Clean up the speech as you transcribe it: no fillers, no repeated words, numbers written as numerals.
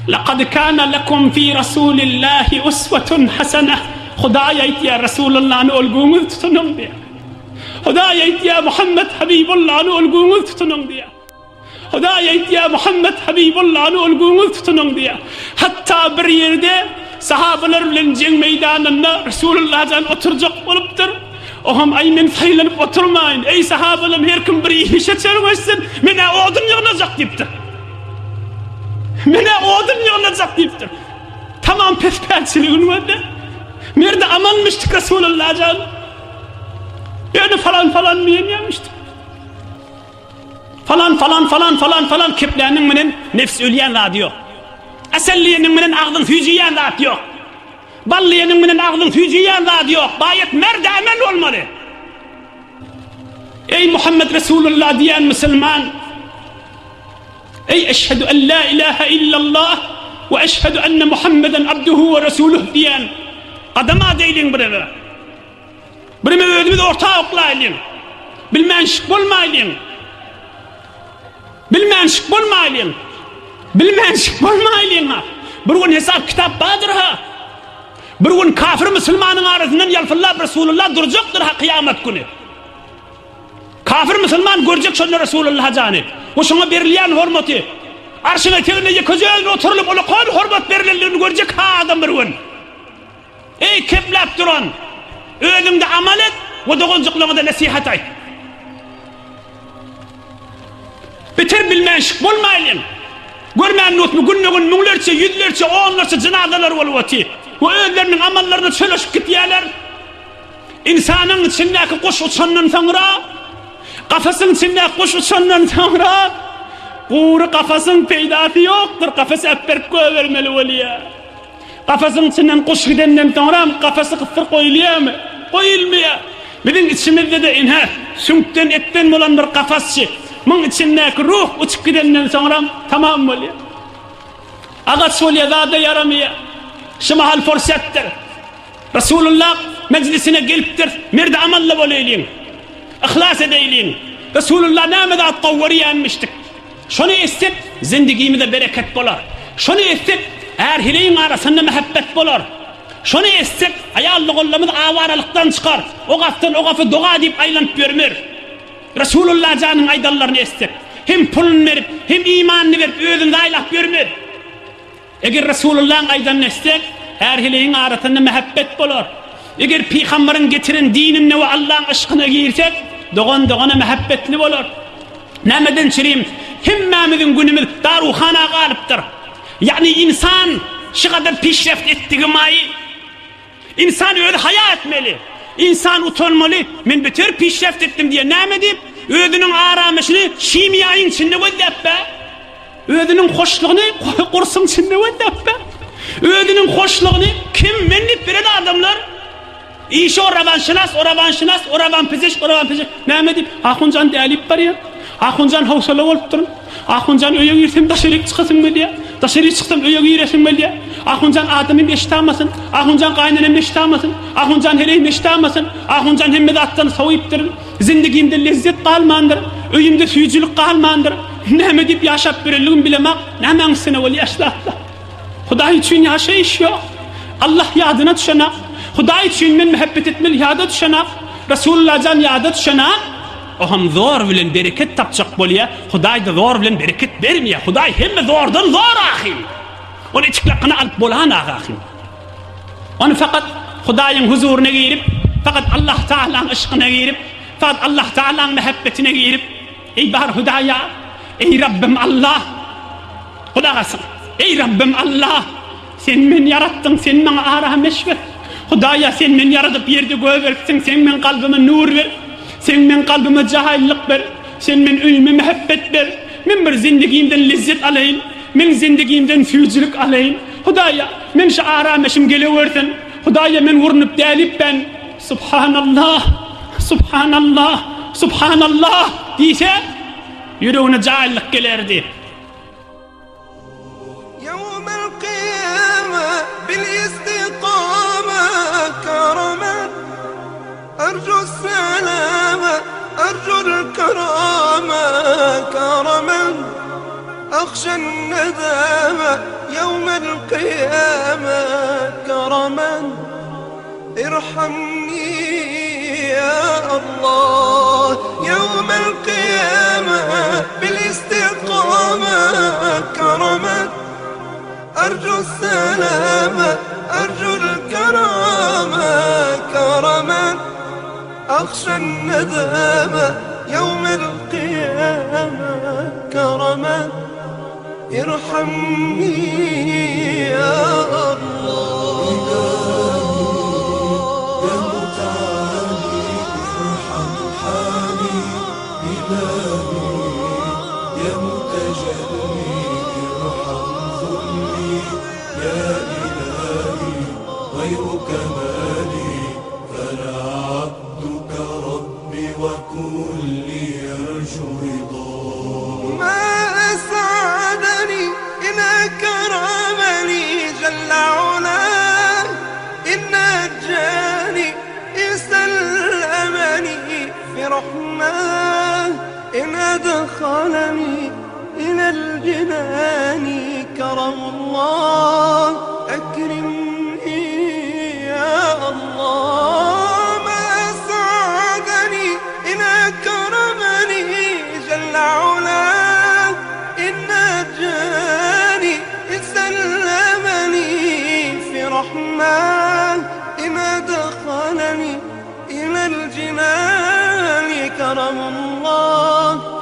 لقد كان لكم في رسول الله أسوة حسنة. خدايا يا رسول الله نقول قوموا تتنم بيا. خدايا يا محمد حبيب الله نقول قوموا تتنم بيا. خدايا يا محمد حبيب الله نقول قوموا تتنم بيا. حتى بريده صحابة لنجين ميداننا رسول الله جان أترجق ولبتر وهم أي من فيلن أترماين أي صحابة لم يركم بريه شتر وسن من أودن يغنزق ديبتر من أودن يغنزق ديبتر تمام بثبات سليون وده ميرد أمان مشتك رسول الله جان يعني فلان مين يا مشتك فلان كبلانن من نفس أوليان راديو أسليين من أغضن فيجيان ذات يوك بالليين من أغضن فيجيان ذات يوك بايت مرد أمن والمالي أي محمد رسول الله ديان مسلمان أي أشهد أن لا إله إلا الله وأشهد أن محمدا عبده ورسوله ديان قدما ديلين برما يدمد أرتاق لايلين بالمانشك بالمايلين بالمانشك بالمايلينها برون حساب كتاب بادرها برون كافر مسلمان عارضنا يلف الله برسول الله درجق درها قيامت كنه كافر مسلمان گرجك شن رسول الله جانه وشما برليان حرمته عرشنا تيرن يكجل نوترلب ولقال حرمت برلين گرجك هذا برون اي كبلاب ترون ödüm de amalet ve doğuncukluğuna da nasihatay bitir bilmenşik bulmayın. Görmeyen not mu günlüğün münglerçe, yüzlerçe, onlarca cenazeler oluvati. Bu öğlerinin amallarını çölüşüp gittiyeler. İnsanın içindeki kuş uçandan sonra, kafasın içindeki kuş uçandan sonra, kuru kafasın peydatı yoktur. Kafası öpperip koyvermeli oluyor. Kafasın içinden kuş gidenden sonra kafası kıftır koyuluyor mu? Koyulmuyor. Bizim içimizde de inha, sünkten etten olan bir kafasçı. Bunun içindeki ruh uçup gidenden sonra tamam oluyor. Ağaç söylüyor daha da yaramıyor. Şimahal fırsattir. Resulullah meclisine geliptir. Mirde amallı boleyliyin. İhlas edeylin. Resulullah namada at-tavvari yanmıştık. Şunu istek zindagimizde bereket bolar. Şunu istek eğer hileyin arasında muhabbet bolar. Şunu istek ayallıqollamız avaralıktan çıkar. O gaftan o gafı dua deyip aylanıp görmür. Resulullah canın aydallarını istek. Hem pulunu verip hem imanını verip özünde aylak görmür. Eğer Resulullah'ın aydanını istek her hileyin arasında muhabbet bolar. Eğer Peygamberin getiren dinine ve Allah'ın aşkına girsek doğan muhabbetli bolar. Nemeden çireyim himmemizin günümüz daruhana galiptir. Yani insan şu kadar pişreft ettiğimayı insan öyle hayal etmeli. İnsan utanmalı. Ben bütün pişreft ettim diye ne deyip ödünün aramışını şimyayın içinde ödep be. Ödünün hoşluğunu kursun içinde ödep be. Ödünün hoşluğunu kim menlip veren adamlar? İşi o ravan pezeş. Ne deyip Ahuncan deyip var ya. Ahuncan havsalı olup durun. Ahuncan öye girsem daşarık çıkasın mı diye. Daşarık çıksam öye giresin mi diye. Ahuncan adamın eşitamasın. Ahuncan kaynanem eşitamasın. Ahuncan heleyim eşitamasın. Ahuncan hemmede attan savayıptırın. Zindagimde lezzet kalmandır. Öyümde suyuculuk kalmandır. Ne deyip yaşap birliğim bilemek. Ne mengsine veli yaşlarla. Huday için yaşayış yok. Allah yadına düşenek. Huday için men muhabbet etmeli yada düşenek. Resulullah can yada düşenek. Oham zor bilen bereket tapacak bolya. Huday da zor bilen bereket vermiyor. Huday hem zordan zor ahim. Onu içkilerini alıp bolan ahim. Onu fakat Huday'ın huzuruna girip, fakat Allah Teala'nın aşkına girip, fakat Allah Teala'nın muhabbetine girip, ey bahar Huday'a, ey Rabbim Allah, Huday'sın, ey Rabbim Allah, sen beni yarattın, sen bana ara meşver. Huday'a sen beni yaratıp yerde göversin, sen benim kalbime nur ver. Sen men kalbime cahillik ver. Sen men öyüme muhabbet ver. Men bir zindagimden lezzet alayım. Men zindagimden suyuculuk alayım. Hudaya men şu arameşim geleversin. Hudaya men vurunup delip ben Subhanallah diyse yüreğine cahillik gelerdi. أرجو السلامة أرجو الكرامة كرما أخشى الندامة يوم يوم القيامة كرما ارحمني يا الله. يوم القيامة بالاستقامة كرما أرجو السلامة أرجو الكرامة كرما أخشى الندامة يوم القيامة كرما ارحمني يا الله. يا متعالي ارحم حالي إلهي، يا متجلي ارحم ظلمي يا إلهي، غيرك مالي فلا عبدك ربي وكلي يرجو رضاك. ما أسعدني إن أكرمني جل علاه، إن نجاني إن سلمني في رحماه، إن أدخلني إلى الجنان كرم الله أكرمني يا الله. ما أسعدني إن أكرمني جل علاه، إن نجاني إن سلمني في رحماه، إن أدخلني إلى الجنان كرم الله